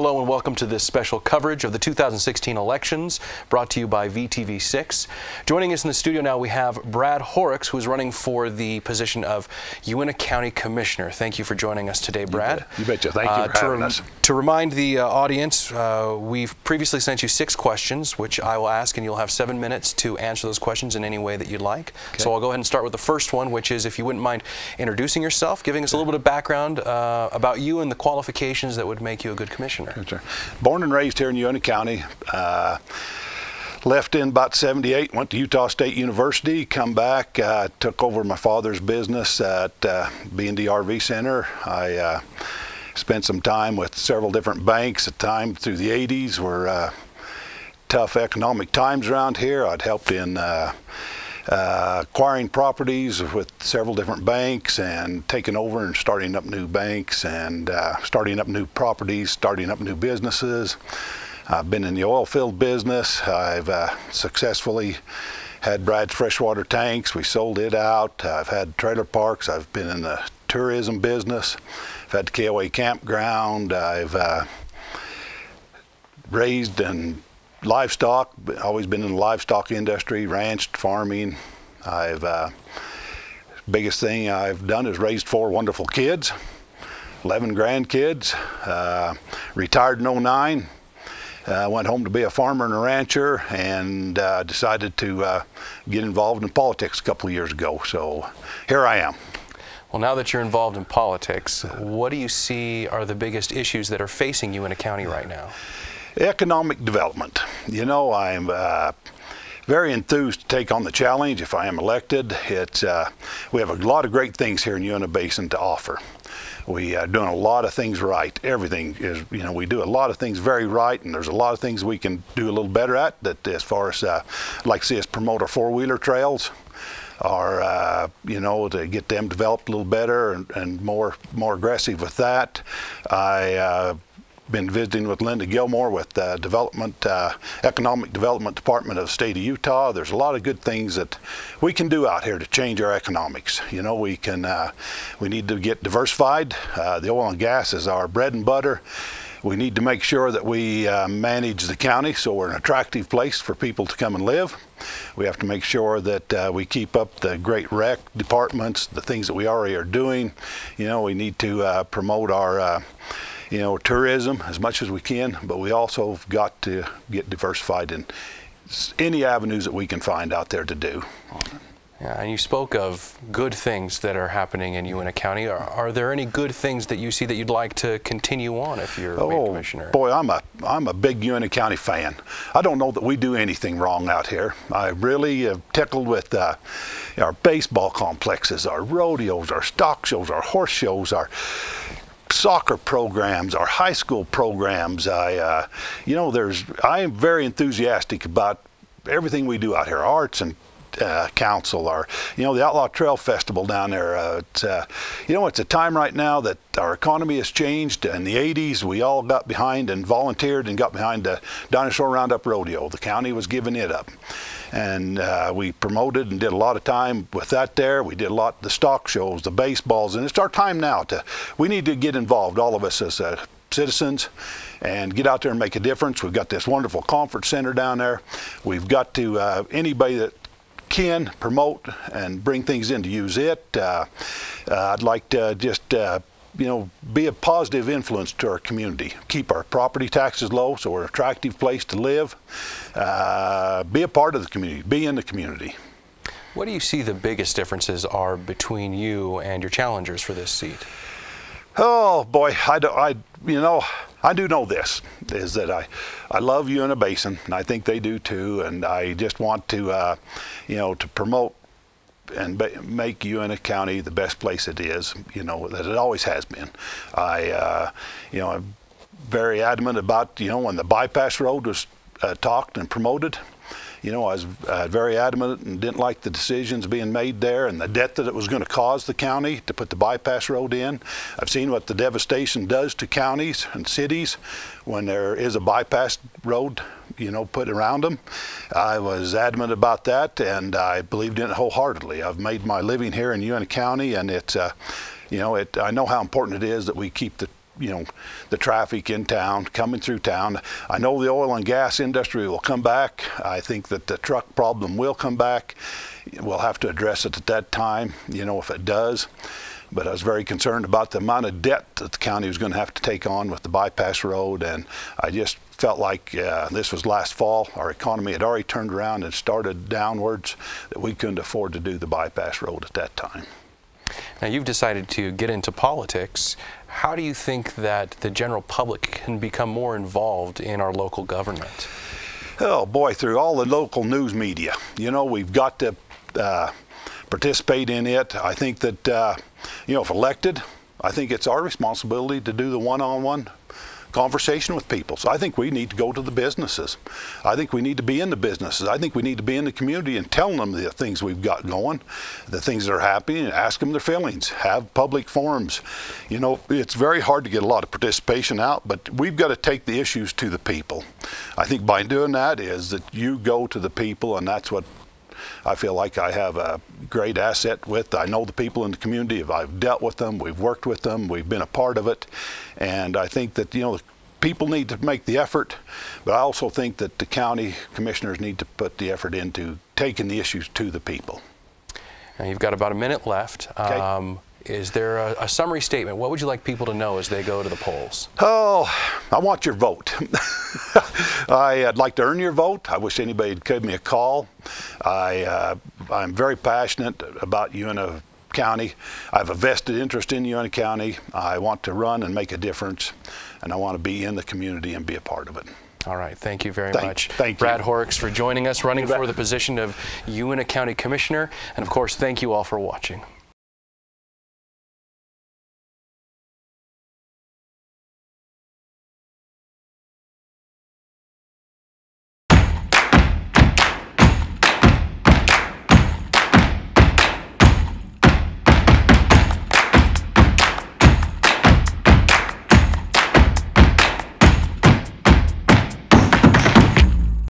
Hello and welcome to this special coverage of the 2016 elections brought to you by VTV6. Joining us in the studio now we have Brad Horrocks, who is running for the position of Uintah County Commissioner. Thank you for joining us today, Brad. You betcha. Thank you for having us. To remind the audience, we've previously sent you 6 questions, which I will ask, and you'll have 7 minutes to answer those questions in any way that you'd like. Okay. So I'll go ahead and start with the first one, which is if you wouldn't mind introducing yourself, giving us a little bit of background about you and the qualifications that would make you a good commissioner. Sure. Born and raised here in Uintah County. Left in about '78, went to Utah State University, come back, took over my father's business at B&D RV Center. I spent some time with several different banks at the time through the 80s. Were tough economic times around here. I'd helped in acquiring properties with several different banks and taking over and starting up new banks and starting up new properties, starting up new businesses. I've been in the oil field business. I've successfully had Brad's freshwater tanks. We sold it out. I've had trailer parks. I've been in the tourism business. I've had the KOA campground. I've raised and livestock, always been in the livestock industry, ranched, farming. Biggest thing I've done is raised 4 wonderful kids, 11 grandkids, retired in '09, went home to be a farmer and a rancher, and decided to get involved in politics a couple of years ago. So here I am. Well, now that you're involved in politics, what do you see are the biggest issues that are facing you in a county right now? Economic development. You know, I'm very enthused to take on the challenge if I am elected. We have a lot of great things here in Uintah Basin to offer. We are doing a lot of things right. Everything is, you know, we do a lot of things very right, and there's a lot of things we can do a little better at. That, as far as I'd like to see us promote our 4-wheeler trails, or you know, to get them developed a little better and more aggressive with that. Been visiting with Linda Gilmore with Economic Development Department of the state of Utah. There's a lot of good things that we can do out here to change our economics. You know, we need to get diversified. The oil and gas is our bread and butter. We need to make sure that we manage the county so we're an attractive place for people to come and live. We have to make sure that we keep up the great rec departments, the things that we already are doing. You know, we need to promote our you know, tourism as much as we can, but we also have got to get diversified in any avenues that we can find out there to do. Yeah, and you spoke of good things that are happening in Uintah County. Are there any good things that you see that you'd like to continue on if you're made commissioner? Boy, I'm a big Uintah County fan. I don't know that we do anything wrong out here. I really have tickled with our baseball complexes, our rodeos, our stock shows, our horse shows, our soccer programs, our high school programs. You know, I am very enthusiastic about everything we do out here, arts and council, you know, the Outlaw Trail Festival down there. You know, it's a time right now that our economy has changed. In the 80s, we all got behind and volunteered and got behind the Dinosaur Roundup Rodeo. The county was giving it up. And we promoted and did a lot of time with that there. We did a lot of the stock shows, the baseballs, and it's our time now we need to get involved, all of us as citizens, and get out there and make a difference. We've got this wonderful conference center down there. We've got to, anybody that can promote and bring things in to use it. I'd like to just you know, be a positive influence to our community. Keep our property taxes low so we're an attractive place to live. Be a part of the community, be in the community. What do you see the biggest differences are between you and your challengers for this seat? Oh boy, you know, I do know this, is that I love Uintah Basin, and I think they do too, and I just want to, you know, to promote and make Uintah County the best place it is, you know, that it always has been. You know, I'm very adamant about, you know, when the bypass road was talked and promoted, you know, I was very adamant and didn't like the decisions being made there and the debt that it was going to cause the county to put the bypass road in. I've seen what the devastation does to counties and cities when there is a bypass road, you know, put around them. I was adamant about that, and I believed in it wholeheartedly. I've made my living here in Uintah County, and it's, you know, I know how important it is that we keep the the traffic in town, coming through town. I know the oil and gas industry will come back. I think that the truck problem will come back. We'll have to address it at that time, if it does. But I was very concerned about the amount of debt that the county was going to have to take on with the bypass road, and I just felt like this was last fall. Our economy had already turned around and started downwards, that we couldn't afford to do the bypass road at that time. Now, you've decided to get into politics. How do you think that the general public can become more involved in our local government? Oh boy, through all the local news media. We've got to participate in it. I think that, if elected, I think it's our responsibility to do the one-on-one conversation with people. So I think we need to go to the businesses. I think we need to be in the businesses. I think we need to be in the community and tell them the things we've got going, the things that are happening, and ask them their feelings. Have public forums. It's very hard to get a lot of participation out, but we've got to take the issues to the people. I think by doing that is that you go to the people, and that's what I feel like I have a great asset with. I know the people in the community. I've dealt with them. We've worked with them. We've been a part of it. And I think that, people need to make the effort, but I also think that the county commissioners need to put the effort into taking the issues to the people. Now, you've got about a minute left. Okay. Is there a summary statement? What would you like people to know as they go to the polls? Oh, I want your vote. I'd like to earn your vote. I wish anybody would give me a call. I'm very passionate about Uintah County. I have a vested interest in Uintah County. I want to run and make a difference, and I want to be in the community and be a part of it. All right, thank you very much. Thank you. Brad Horrocks for joining us, running for the position of Uintah County Commissioner, and of course, thank you all for watching.